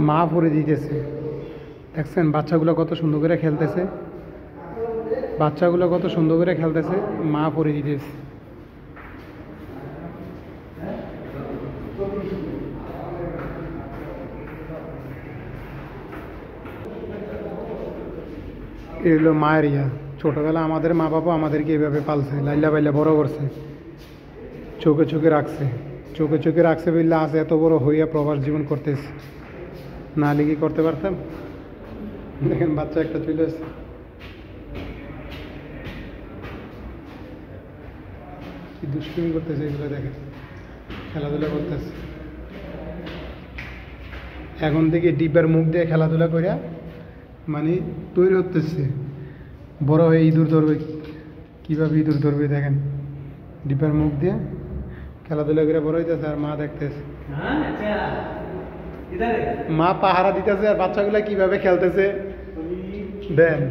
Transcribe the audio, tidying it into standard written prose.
মা পরে দিতেছে। দেখছেন বাচ্চাগুলো কত সুন্দর করে খেলতেছে, বাচ্চাগুলো কত সুন্দর করে খেলতেছে, মা পরে দিতেছে। এগুলো মায়ের ইয়া। ছোটবেলা আমাদের মা বাবা আমাদেরকে এইভাবে পালছে, লাইলা বাইলা বড় করছে, চোখে চোখে রাখছে, চোখে চোখে রাখছে বললে আজ এত বড় হইয়া প্রবাস জীবন করতেছে, না লিখে করতে পারতাম। দেখেন বাচ্চা একটা চলে আসছে, কি দুষ্কর্মি করতেছে এগুলো দেখেন, খেলাধুলা করতেছে। এখন থেকে ডিব্বার মুখ দিয়ে খেলাধুলা করিয়া মানে তৈরি হতেছে, বড় হয়ে ইঁদুর ধরবে। কীভাবে ইঁদুর ধরবে দেখেন, ডিব্বার মুখ দিয়ে খেলাধুলা করে বড় হইতেছে, আর মা দেখতেছে, মা পাহারা দিতেছে, আর বাচ্চাগুলা কিভাবে খেলতেছে দেন।